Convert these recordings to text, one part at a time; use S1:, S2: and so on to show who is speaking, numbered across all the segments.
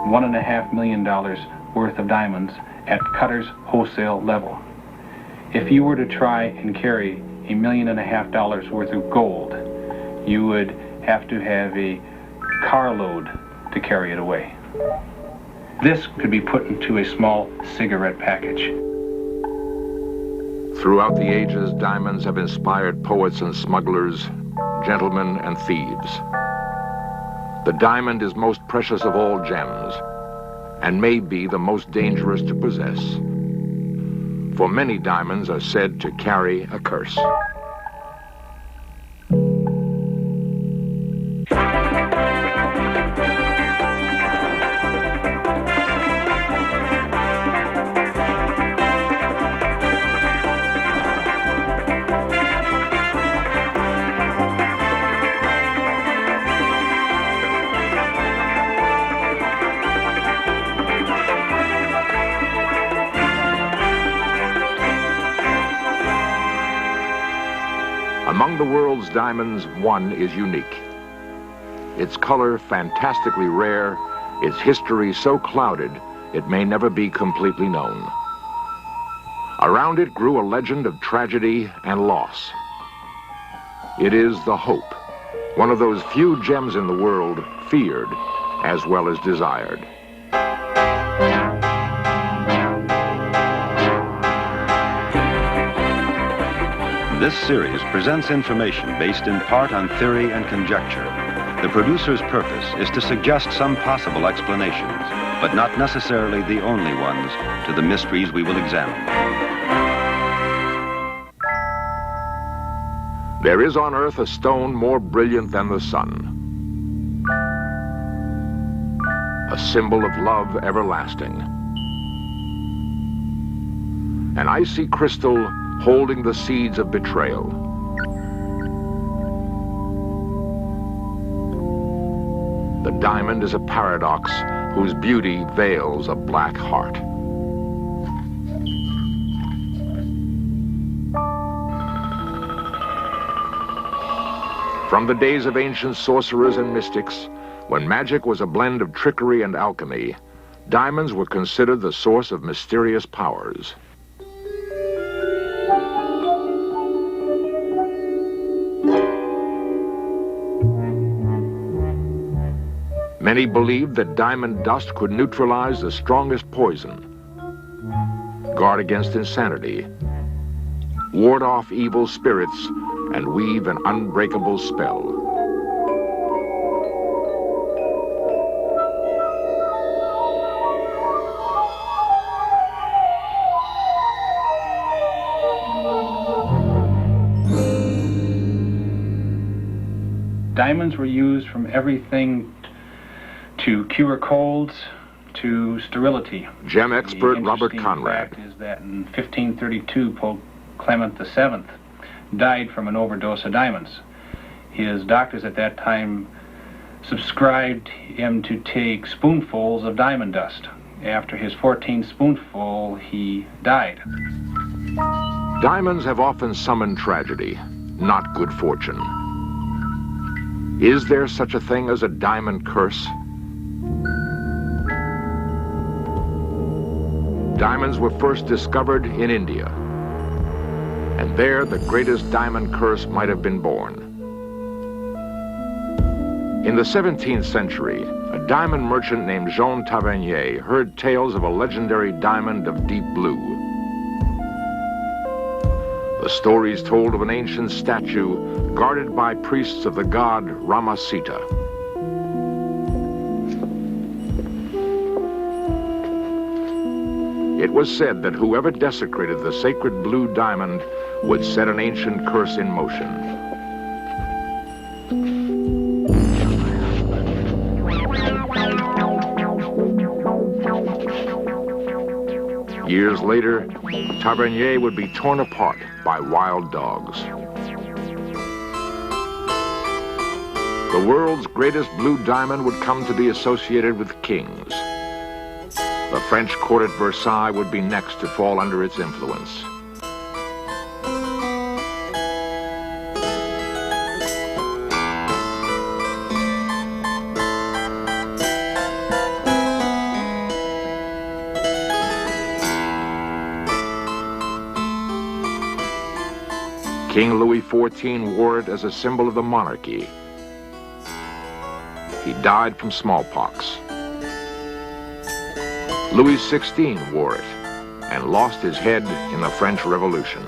S1: $1.5 million worth of diamonds at Cutter's wholesale level. If you were to try and carry $1.5 million worth of gold, you would have to have a carload to carry it away. This could be put into a small cigarette package.
S2: Throughout the ages, diamonds have inspired poets and smugglers, gentlemen and thieves. The diamond is most precious of all gems, and may be the most dangerous to possess. For many diamonds are said to carry a curse. Among the world's diamonds, one is unique. Its color fantastically rare, its history so clouded, it may never be completely known. Around it grew a legend of tragedy and loss. It is the Hope, one of those few gems in the world feared as well as desired.
S3: This series presents information based in part on theory and conjecture. The producer's purpose is to suggest some possible explanations, but not necessarily the only ones, to the mysteries we will examine.
S2: There is on Earth a stone more brilliant than the sun, a symbol of love everlasting, an icy crystal holding the seeds of betrayal. The diamond is a paradox whose beauty veils a black heart. From the days of ancient sorcerers and mystics, when magic was a blend of trickery and alchemy, diamonds were considered the source of mysterious powers. Many believed that diamond dust could neutralize the strongest poison, guard against insanity, ward off evil spirits, and weave an unbreakable spell.
S1: Diamonds were used from everything to cure colds to sterility.
S2: Gem expert Robert Conrad.
S1: The interesting fact is that in 1532, Pope Clement VII died from an overdose of diamonds. His doctors at that time subscribed him to take spoonfuls of diamond dust. After his 14th spoonful, he died.
S2: Diamonds have often summoned tragedy, not good fortune. Is there such a thing as a diamond curse? Diamonds were first discovered in India, and there the greatest diamond curse might have been born. In the 17th century, a diamond merchant named Jean Tavernier heard tales of a legendary diamond of deep blue. The stories told of an ancient statue guarded by priests of the god Ramasita. It was said that whoever desecrated the sacred blue diamond would set an ancient curse in motion. Years later, Tavernier would be torn apart by wild dogs. The world's greatest blue diamond would come to be associated with kings. The French court at Versailles would be next to fall under its influence. King Louis XIV wore it as a symbol of the monarchy. He died from smallpox. Louis XVI wore it and lost his head in the French Revolution.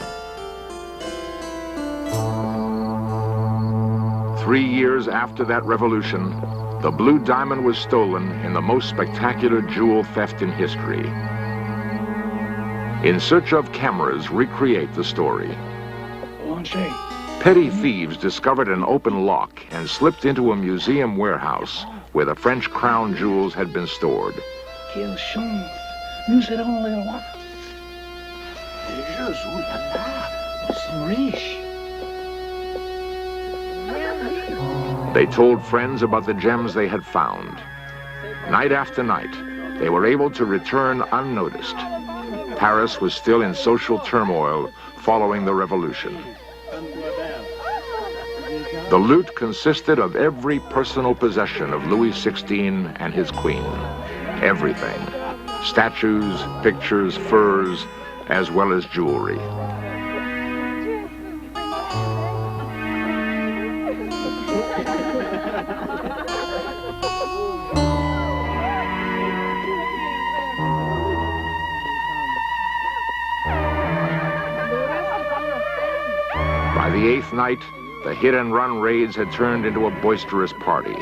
S2: 3 years after that revolution, the blue diamond was stolen in the most spectacular jewel theft in history. In Search of cameras recreate the story. Petty thieves discovered an open lock and slipped into a museum warehouse where the French crown jewels had been stored. They told friends about the gems they had found. Night after night, they were able to return unnoticed. Paris was still in social turmoil following the revolution. The loot consisted of every personal possession of Louis XVI and his queen. Everything. Statues, pictures, furs, as well as jewelry. By the 8th night, the hit-and-run raids had turned into a boisterous party,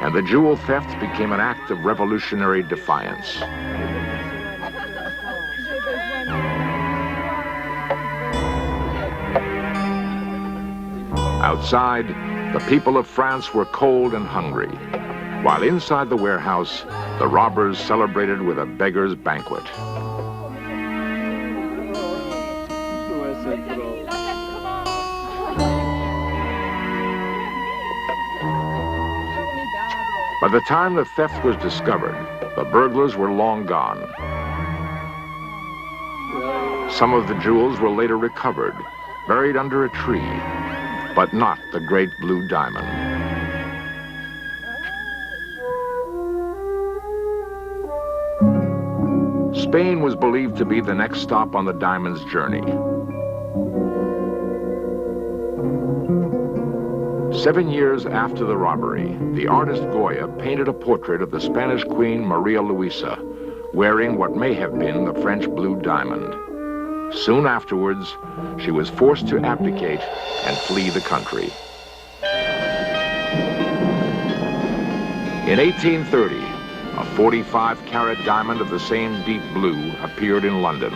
S2: and the jewel theft became an act of revolutionary defiance. Outside, the people of France were cold and hungry, while inside the warehouse, the robbers celebrated with a beggar's banquet. By the time the theft was discovered, the burglars were long gone. Some of the jewels were later recovered, buried under a tree, but not the great blue diamond. Spain was believed to be the next stop on the diamond's journey. 7 years after the robbery, the artist Goya painted a portrait of the Spanish Queen Maria Luisa, wearing what may have been the French blue diamond. Soon afterwards, she was forced to abdicate and flee the country. In 1830, a 45-carat diamond of the same deep blue appeared in London.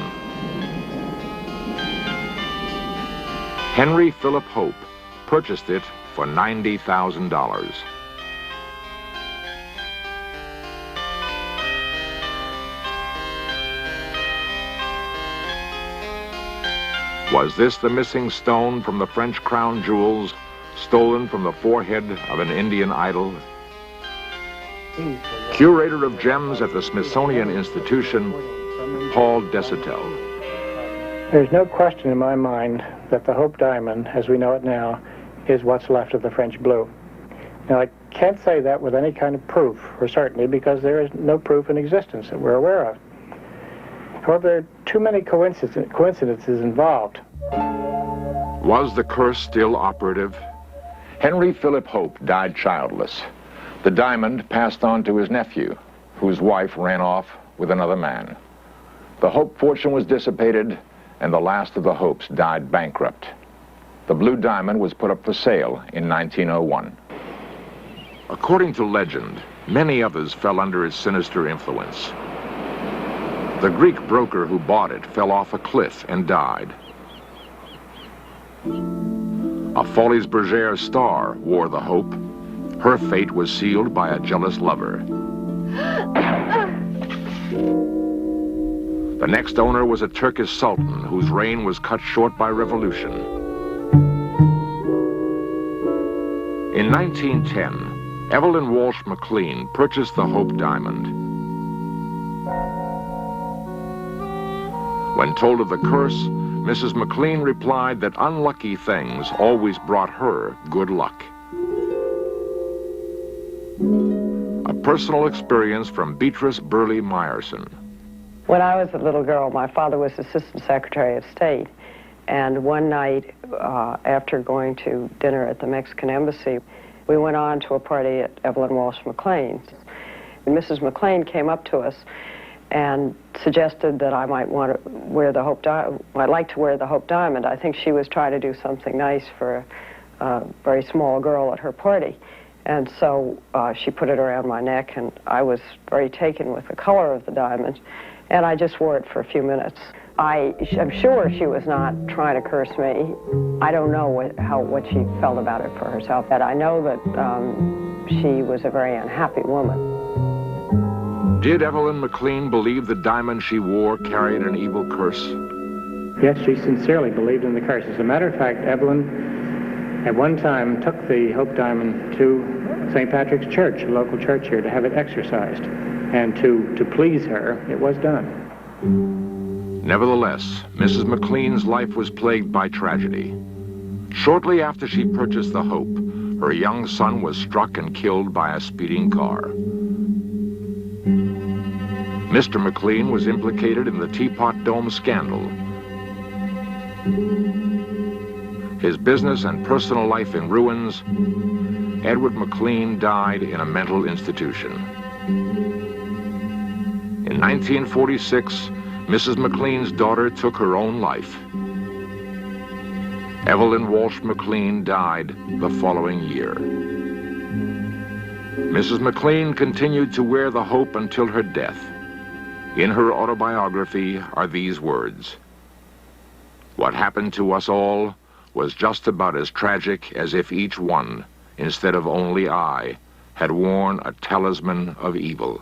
S2: Henry Philip Hope purchased it for $90,000. Was this the missing stone from the French crown jewels, stolen from the forehead of an Indian idol? Curator of gems at the Smithsonian Institution, Paul Desautels.
S4: There's no question in my mind that the Hope diamond, as we know it now, is what's left of the French blue. Now, I can't say that with any kind of proof or certainty because there is no proof in existence that we're aware of. However, there are too many coincidences involved.
S2: Was the curse still operative? Henry Philip Hope died childless. The diamond passed on to his nephew, whose wife ran off with another man. The Hope fortune was dissipated, and the last of the Hopes died bankrupt. The blue diamond was put up for sale in 1901. According to legend, many others fell under its sinister influence. The Greek broker who bought it fell off a cliff and died. A Folies Bergère star wore the Hope. Her fate was sealed by a jealous lover. The next owner was a Turkish sultan whose reign was cut short by revolution. In 1910, Evelyn Walsh McLean purchased the Hope diamond. When told of the curse, Mrs. McLean replied that unlucky things always brought her good luck. A personal experience from Beatrice Burley Meyerson.
S5: When I was a little girl, my father was Assistant Secretary of State, And one night, after going to dinner at the Mexican Embassy, we went on to a party at Evelyn Walsh McLean's. And Mrs. McLean came up to us and suggested that I might want to wear the Hope Diamond. I'd like to wear the Hope Diamond. I think she was trying to do something nice for a very small girl at her party. And so she put it around my neck, and I was very taken with the color of the diamond, and I just wore it for a few minutes. I'm sure she was not trying to curse me. I don't know what she felt about it for herself, but I know that she was a very unhappy woman.
S2: Did Evelyn McLean believe the diamond she wore carried an evil curse?
S4: Yes, she sincerely believed in the curse. As a matter of fact, Evelyn at one time took the Hope Diamond to St. Patrick's Church, a local church here, to have it exercised. And to please her, it was done.
S2: Nevertheless, Mrs. McLean's life was plagued by tragedy. Shortly after she purchased the Hope, her young son was struck and killed by a speeding car. Mr. McLean was implicated in the Teapot Dome scandal. His business and personal life in ruins, Edward McLean died in a mental institution. In 1946, Mrs. McLean's daughter took her own life. Evelyn Walsh McLean died the following year. Mrs. McLean continued to wear the Hope until her death. In her autobiography are these words: "What happened to us all was just about as tragic as if each one, instead of only I, had worn a talisman of evil."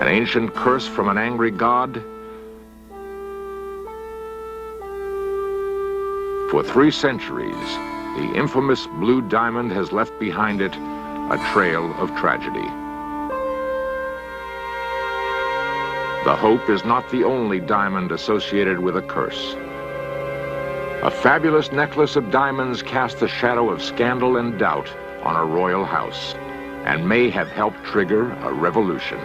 S2: An ancient curse from an angry god? For 3 centuries, the infamous blue diamond has left behind it a trail of tragedy. The Hope is not the only diamond associated with a curse. A fabulous necklace of diamonds cast a shadow of scandal and doubt on a royal house, and may have helped trigger a revolution.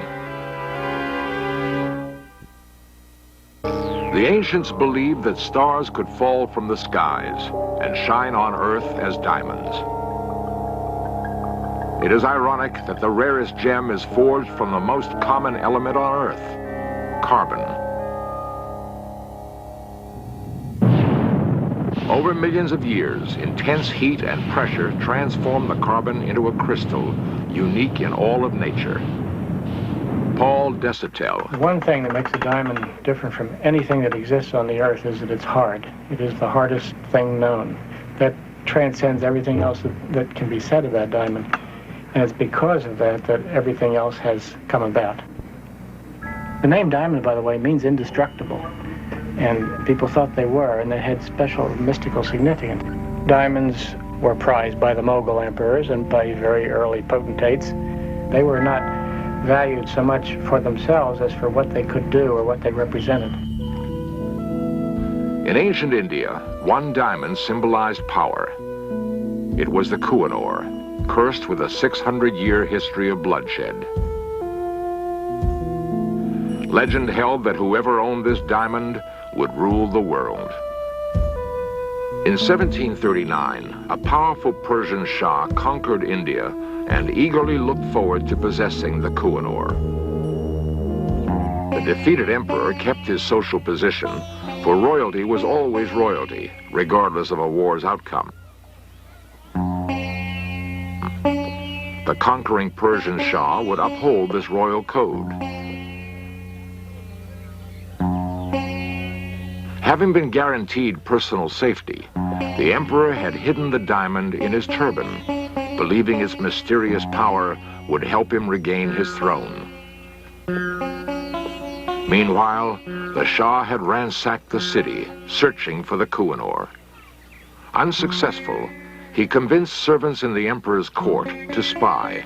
S2: The ancients believed that stars could fall from the skies and shine on Earth as diamonds. It is ironic that the rarest gem is forged from the most common element on Earth, carbon. Over millions of years, intense heat and pressure transform the carbon into a crystal, unique in all of nature. Paul Desautels.
S4: The one thing that makes a diamond different from anything that exists on the Earth is that it's hard. It is the hardest thing known. That transcends everything else that can be said of that diamond. And it's because of that that everything else has come about. The name diamond, by the way, means indestructible. And people thought they were, and they had special mystical significance. Diamonds were prized by the Mughal emperors and by very early potentates. They were not valued so much for themselves as for what they could do or what they represented.
S2: In ancient India, one diamond symbolized power. It was the Kohinoor, cursed with a 600-year history of bloodshed. Legend held that whoever owned this diamond would rule the world. In 1739, a powerful Persian Shah conquered India and eagerly looked forward to possessing the Kohinoor. The defeated emperor kept his social position, for royalty was always royalty, regardless of a war's outcome. The conquering Persian Shah would uphold this royal code. Having been guaranteed personal safety, the emperor had hidden the diamond in his turban, believing its mysterious power would help him regain his throne. Meanwhile, the Shah had ransacked the city, searching for the Kohinoor. Unsuccessful, he convinced servants in the emperor's court to spy.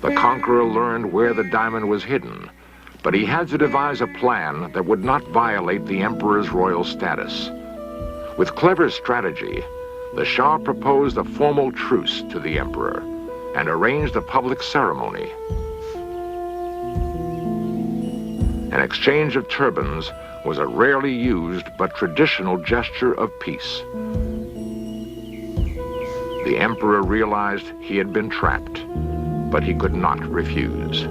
S2: The conqueror learned where the diamond was hidden, But he had to devise a plan that would not violate the emperor's royal status. With clever strategy, the Shah proposed a formal truce to the emperor and arranged a public ceremony. An exchange of turbans was a rarely used but traditional gesture of peace. The emperor realized he had been trapped, but he could not refuse.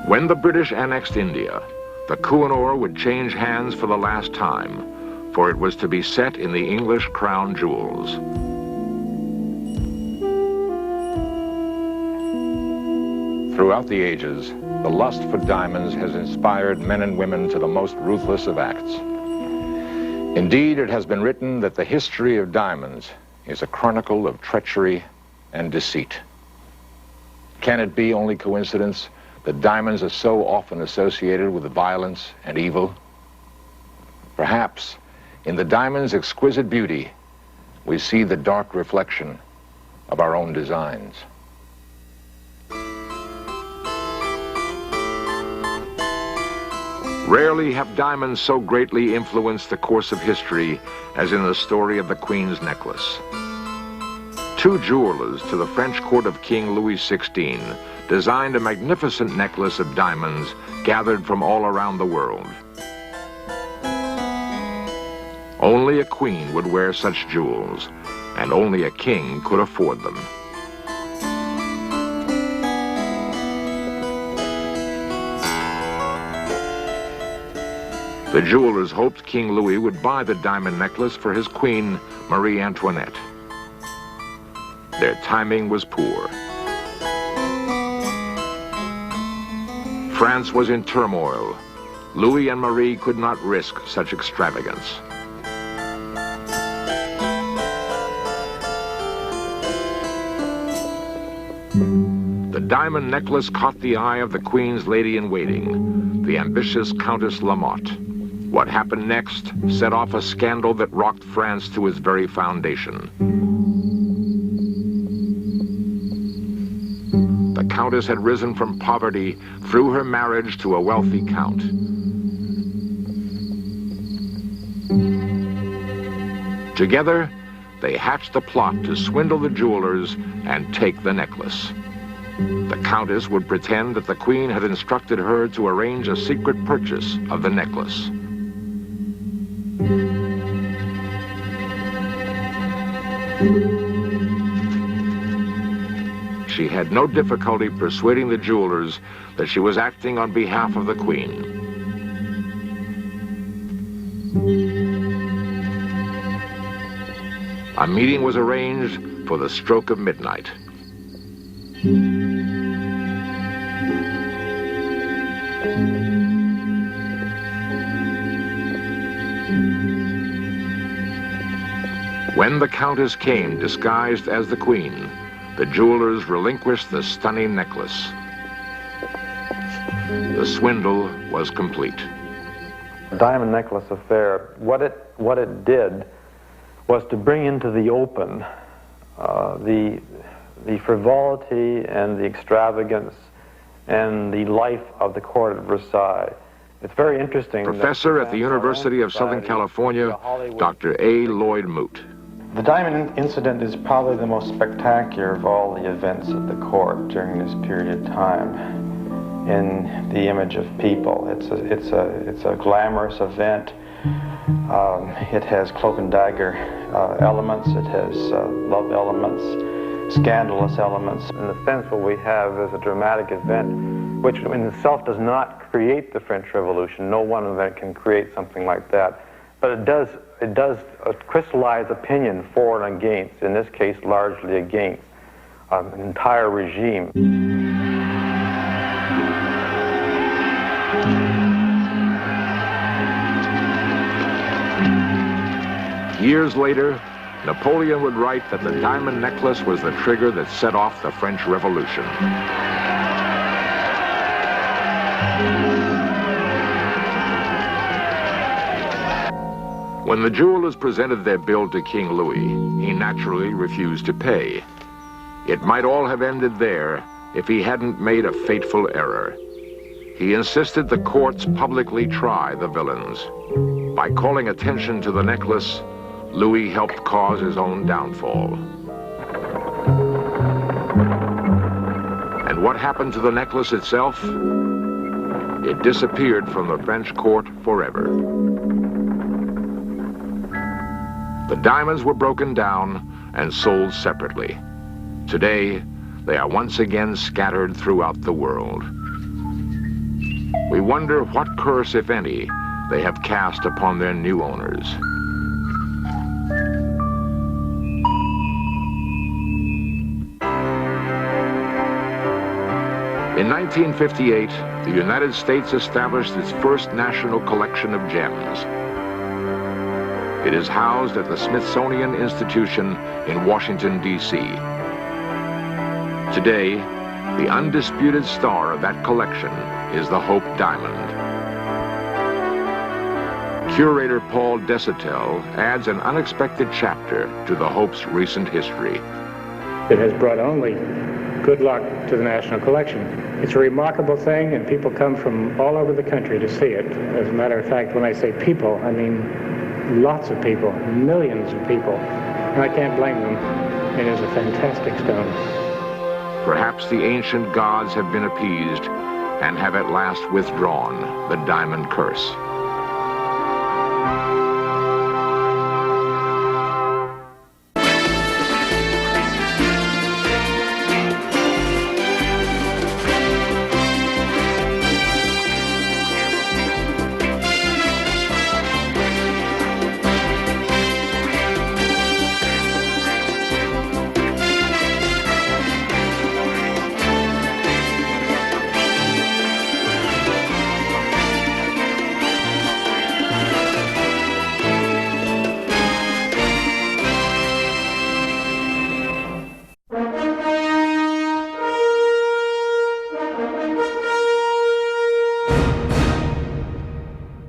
S2: When the British annexed India, the Kohinoor would change hands for the last time, for it was to be set in the English crown jewels.
S6: Throughout the ages, the lust for diamonds has inspired men and women to the most ruthless of acts. Indeed, it has been written that the history of diamonds is a chronicle of treachery and deceit. Can it be only coincidence that diamonds are so often associated with violence and evil? Perhaps, in the diamond's exquisite beauty, we see the dark reflection of our own designs.
S2: Rarely have diamonds so greatly influenced the course of history as in the story of the Queen's necklace. Two jewelers to the French court of King Louis XVI designed a magnificent necklace of diamonds gathered from all around the world. Only a queen would wear such jewels, and only a king could afford them. The jewelers hoped King Louis would buy the diamond necklace for his queen, Marie Antoinette. Their timing was poor. France was in turmoil. Louis and Marie could not risk such extravagance. The diamond necklace caught the eye of the Queen's lady-in-waiting, the ambitious Countess Lamotte. What happened next set off a scandal that rocked France to its very foundation. The Countess had risen from poverty through her marriage to a wealthy count. Together, they hatched a plot to swindle the jewelers and take the necklace. The Countess would pretend that the Queen had instructed her to arrange a secret purchase of the necklace. She had no difficulty persuading the jewelers that she was acting on behalf of the Queen. A meeting was arranged for the stroke of midnight. When the Countess came disguised as the Queen, the jewelers relinquished the stunning necklace. The swindle was complete.
S7: The diamond necklace affair, what it did was to bring into the open the frivolity and the extravagance and the life of the court at Versailles. It's very interesting.
S2: Professor at the University of Southern California, Dr. A. Lloyd Moot.
S8: The diamond incident is probably the most spectacular of all the events at the court during this period of time in the image of people. It's a glamorous event. It has cloak and dagger elements. It has love elements, scandalous elements.
S7: In a sense, what we have is a dramatic event, which in itself does not create the French Revolution. No one event can create something like that. But it does crystallize opinion for and against, in this case largely against, an entire regime.
S2: Years later, Napoleon would write that the diamond necklace was the trigger that set off the French Revolution.
S6: When the jewelers presented their bill to King Louis, he naturally refused to pay. It might all have ended there if he hadn't made a fateful error. He insisted the courts publicly try the villains. By calling attention to the necklace, Louis helped cause his own downfall. And what happened to the necklace itself? It disappeared from the French court forever. The diamonds were broken down and sold separately. Today, they are once again scattered throughout the world. We wonder what curse, if any, they have cast upon their new owners. In 1958, the United States established its first national collection of gems. It is housed at the Smithsonian Institution in Washington, D.C. Today, the undisputed star of that collection is the Hope Diamond. Curator Paul Desautels adds an unexpected chapter to the Hope's recent history.
S4: It has brought only good luck to the National Collection. It's a remarkable thing, and people come from all over the country to see it. As a matter of fact, when I say people, I mean lots of people, millions of people. And I can't blame them. It is a fantastic stone.
S6: Perhaps the ancient gods have been appeased and have at last withdrawn the diamond curse.